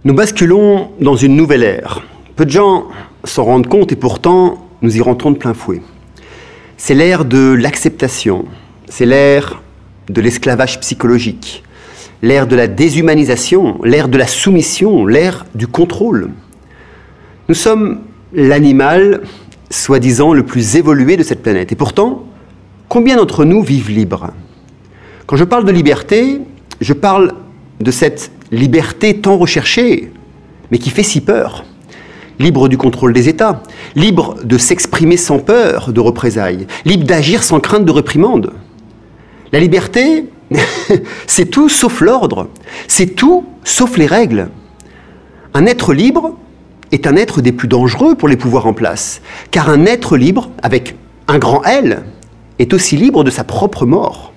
Nous basculons dans une nouvelle ère. Peu de gens s'en rendent compte et pourtant nous y rentrons de plein fouet. C'est l'ère de l'acceptation, c'est l'ère de l'esclavage psychologique, l'ère de la déshumanisation, l'ère de la soumission, l'ère du contrôle. Nous sommes l'animal, soi-disant, le plus évolué de cette planète. Et pourtant, combien d'entre nous vivent libres? Quand je parle de liberté, je parle de cette liberté tant recherchée, mais qui fait si peur. Libre du contrôle des États, libre de s'exprimer sans peur de représailles, libre d'agir sans crainte de réprimande. La liberté, c'est tout sauf l'ordre, c'est tout sauf les règles. Un être libre est un être des plus dangereux pour les pouvoirs en place, car un être libre, avec un grand L, est aussi libre de sa propre mort.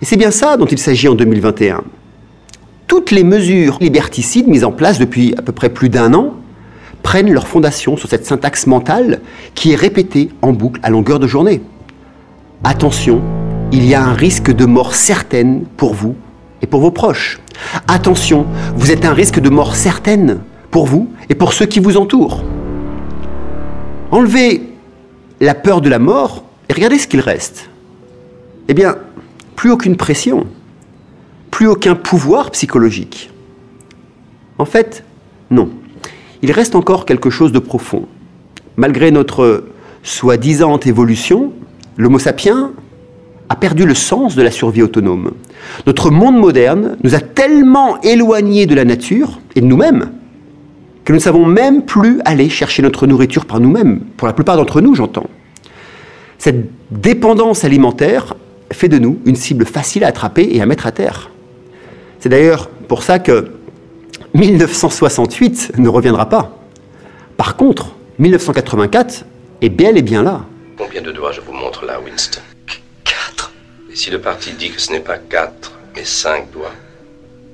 Et c'est bien ça dont il s'agit en 2021. Toutes les mesures liberticides mises en place depuis à peu près plus d'un an prennent leur fondation sur cette syntaxe mentale qui est répétée en boucle à longueur de journée. Attention, il y a un risque de mort certaine pour vous et pour vos proches. Attention, vous êtes un risque de mort certaine pour vous et pour ceux qui vous entourent. Enlevez la peur de la mort et regardez ce qu'il reste. Eh bien, plus aucune pression, plus aucun pouvoir psychologique. En fait, non. Il reste encore quelque chose de profond. Malgré notre soi-disant évolution, l'Homo sapiens a perdu le sens de la survie autonome. Notre monde moderne nous a tellement éloignés de la nature et de nous-mêmes que nous ne savons même plus aller chercher notre nourriture par nous-mêmes, pour la plupart d'entre nous, j'entends. Cette dépendance alimentaire fait de nous une cible facile à attraper et à mettre à terre. C'est d'ailleurs pour ça que 1968 ne reviendra pas. Par contre, 1984 est bel et bien là. Combien de doigts je vous montre là, Winston? 4. Et si le parti dit que ce n'est pas 4, mais 5 doigts,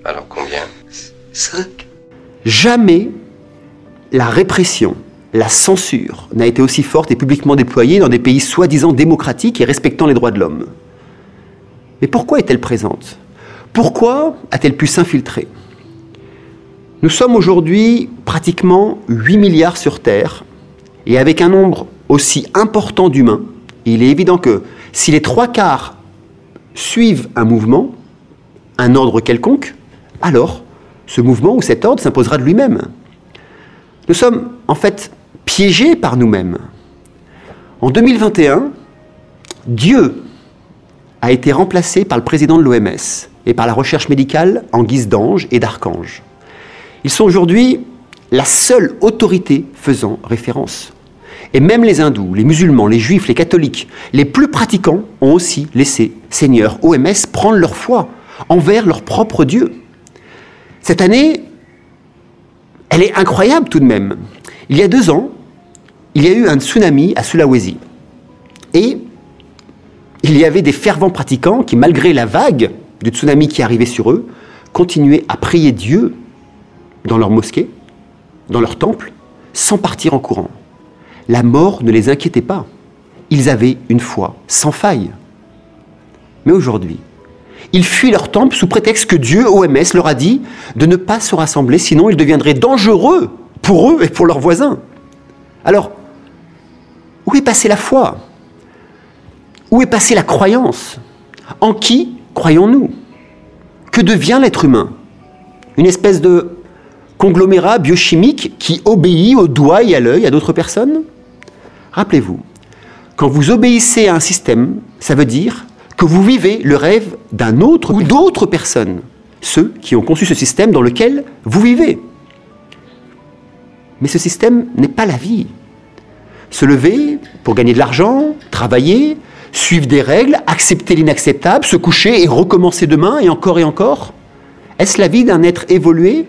alors combien? 5. Jamais la répression, la censure n'a été aussi forte et publiquement déployée dans des pays soi-disant démocratiques et respectant les droits de l'homme. Mais pourquoi est-elle présente? Pourquoi a-t-elle pu s'infiltrer? Nous sommes aujourd'hui pratiquement 8 milliards sur Terre, et avec un nombre aussi important d'humains, il est évident que si les 3/4 suivent un mouvement, un ordre quelconque, alors ce mouvement ou cet ordre s'imposera de lui-même. Nous sommes en fait piégés par nous-mêmes. En 2021, Dieu a été remplacé par le président de l'OMS et par la recherche médicale en guise d'ange et d'archange. Ils sont aujourd'hui la seule autorité faisant référence. Et même les hindous, les musulmans, les juifs, les catholiques, les plus pratiquants ont aussi laissé Seigneur OMS prendre leur foi envers leur propre Dieu. Cette année, elle est incroyable tout de même. Il y a 2 ans, il y a eu un tsunami à Sulawesi. Et il y avait des fervents pratiquants qui, malgré la vague du tsunami qui arrivait sur eux, continuaient à prier Dieu dans leur mosquée, dans leur temple, sans partir en courant. La mort ne les inquiétait pas. Ils avaient une foi sans faille. Mais aujourd'hui, ils fuient leur temple sous prétexte que Dieu, OMS, leur a dit de ne pas se rassembler, sinon ils deviendraient dangereux pour eux et pour leurs voisins. Alors, où est passée la foi? Où est passée la croyance? En qui croyons-nous? Que devient l'être humain? Une espèce de conglomérat biochimique qui obéit au doigt et à l'œil à d'autres personnes? Rappelez-vous, quand vous obéissez à un système, ça veut dire que vous vivez le rêve d'un autre ou d'autres personnes, ceux qui ont conçu ce système dans lequel vous vivez. Mais ce système n'est pas la vie. Se lever pour gagner de l'argent, travailler, suivre des règles, accepter l'inacceptable, se coucher et recommencer demain et encore, est-ce la vie d'un être évolué?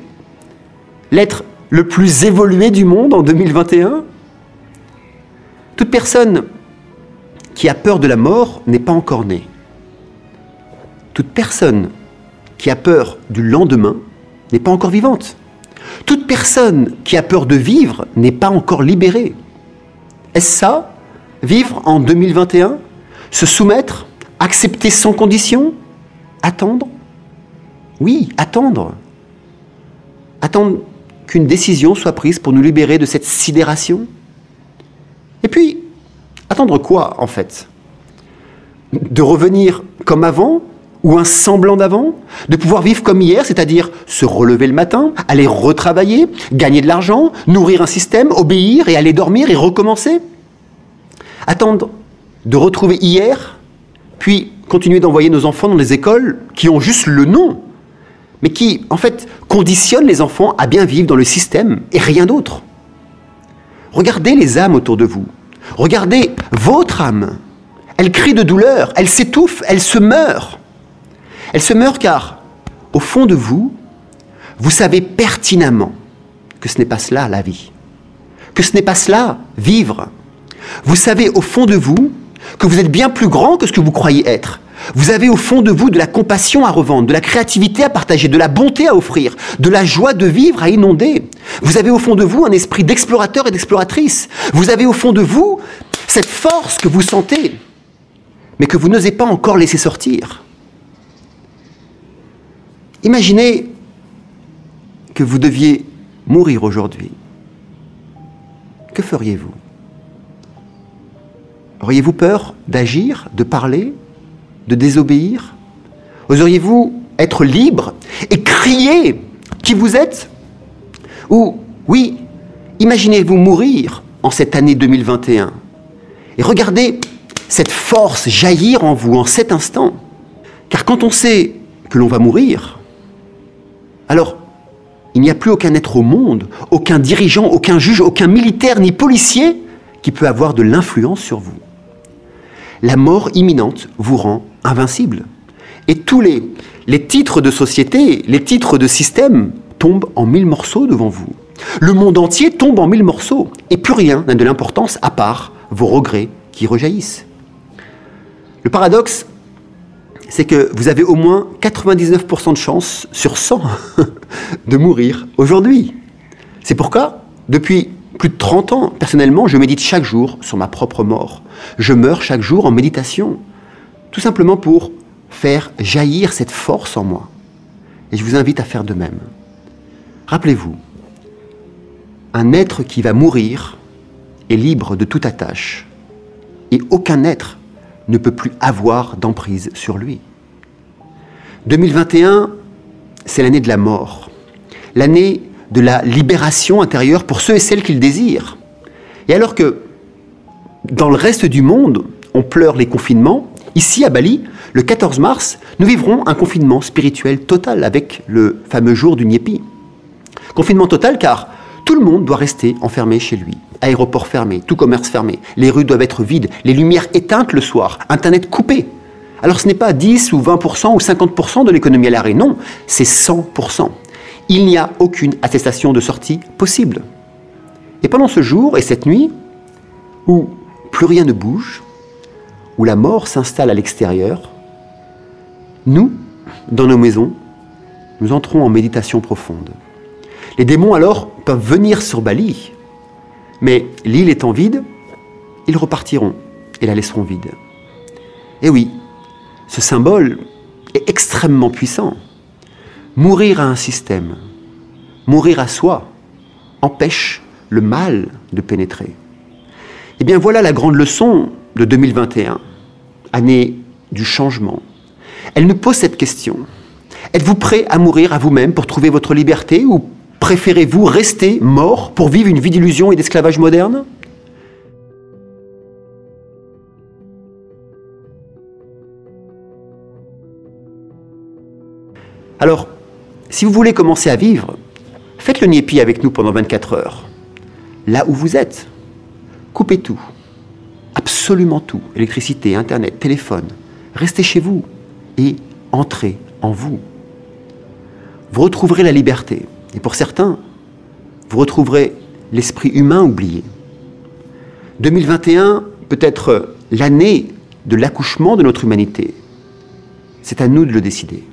L'être le plus évolué du monde en 2021? Toute personne qui a peur de la mort n'est pas encore née. Toute personne qui a peur du lendemain n'est pas encore vivante. Toute personne qui a peur de vivre n'est pas encore libérée. Est-ce ça, vivre en 2021? Se soumettre? Accepter sans condition? Attendre? Oui, attendre. Attendre qu'une décision soit prise pour nous libérer de cette sidération? Et puis, attendre quoi, en fait? De revenir comme avant, ou un semblant d'avant? De pouvoir vivre comme hier, c'est-à-dire se relever le matin, aller retravailler, gagner de l'argent, nourrir un système, obéir et aller dormir et recommencer? Attendre de retrouver hier, puis continuer d'envoyer nos enfants dans des écoles qui ont juste le nom, mais qui, en fait, conditionnent les enfants à bien vivre dans le système et rien d'autre. Regardez les âmes autour de vous. Regardez votre âme. Elle crie de douleur, elle s'étouffe, elle se meurt. Elle se meurt car, au fond de vous, vous savez pertinemment que ce n'est pas cela la vie, que ce n'est pas cela vivre. Vous savez au fond de vous que vous êtes bien plus grand que ce que vous croyez être. Vous avez au fond de vous de la compassion à revendre, de la créativité à partager, de la bonté à offrir, de la joie de vivre à inonder. Vous avez au fond de vous un esprit d'explorateur et d'exploratrice. Vous avez au fond de vous cette force que vous sentez, mais que vous n'osez pas encore laisser sortir. Imaginez que vous deviez mourir aujourd'hui. Que feriez-vous? Auriez-vous peur d'agir, de parler, de désobéir? Oseriez-vous être libre et crier qui vous êtes? Ou, oui, imaginez-vous mourir en cette année 2021 et regardez cette force jaillir en vous en cet instant. Car quand on sait que l'on va mourir, alors il n'y a plus aucun être au monde, aucun dirigeant, aucun juge, aucun militaire ni policier qui peut avoir de l'influence sur vous. La mort imminente vous rend invincible. Et tous les titres de société, les titres de système tombent en 1000 morceaux devant vous. Le monde entier tombe en 1000 morceaux. Et plus rien n'a de l'importance à part vos regrets qui rejaillissent. Le paradoxe, c'est que vous avez au moins 99% de chance sur 100 de mourir aujourd'hui. C'est pourquoi, depuis plus de 30 ans, personnellement, je médite chaque jour sur ma propre mort. Je meurs chaque jour en méditation, tout simplement pour faire jaillir cette force en moi. Et je vous invite à faire de même. Rappelez-vous, un être qui va mourir est libre de toute attache. Et aucun être ne peut plus avoir d'emprise sur lui. 2021, c'est l'année de la mort. L'année de la libération intérieure pour ceux et celles qui le désirent. Et alors que dans le reste du monde, on pleure les confinements, ici à Bali, le 14 mars, nous vivrons un confinement spirituel total avec le fameux jour du Nyepi. Confinement total car tout le monde doit rester enfermé chez lui. Aéroport fermé, tout commerce fermé, les rues doivent être vides, les lumières éteintes le soir, Internet coupé. Alors ce n'est pas 10 ou 20% ou 50% de l'économie à l'arrêt, non, c'est 100%. Il n'y a aucune attestation de sortie possible. Et pendant ce jour et cette nuit, où plus rien ne bouge, où la mort s'installe à l'extérieur, nous, dans nos maisons, nous entrons en méditation profonde. Les démons alors peuvent venir sur Bali, mais l'île étant vide, ils repartiront et la laisseront vide. Et oui, ce symbole est extrêmement puissant. Mourir à un système, mourir à soi, empêche le mal de pénétrer. Eh bien voilà la grande leçon de 2021, année du changement. Elle nous pose cette question. Êtes-vous prêt à mourir à vous-même pour trouver votre liberté ou préférez-vous rester mort pour vivre une vie d'illusion et d'esclavage moderne? Alors, si vous voulez commencer à vivre, faites le Nyepi avec nous pendant 24 heures. Là où vous êtes, coupez tout, absolument tout, électricité, internet, téléphone. Restez chez vous et entrez en vous. Vous retrouverez la liberté. Et pour certains, vous retrouverez l'esprit humain oublié. 2021 peut être l'année de l'accouchement de notre humanité. C'est à nous de le décider.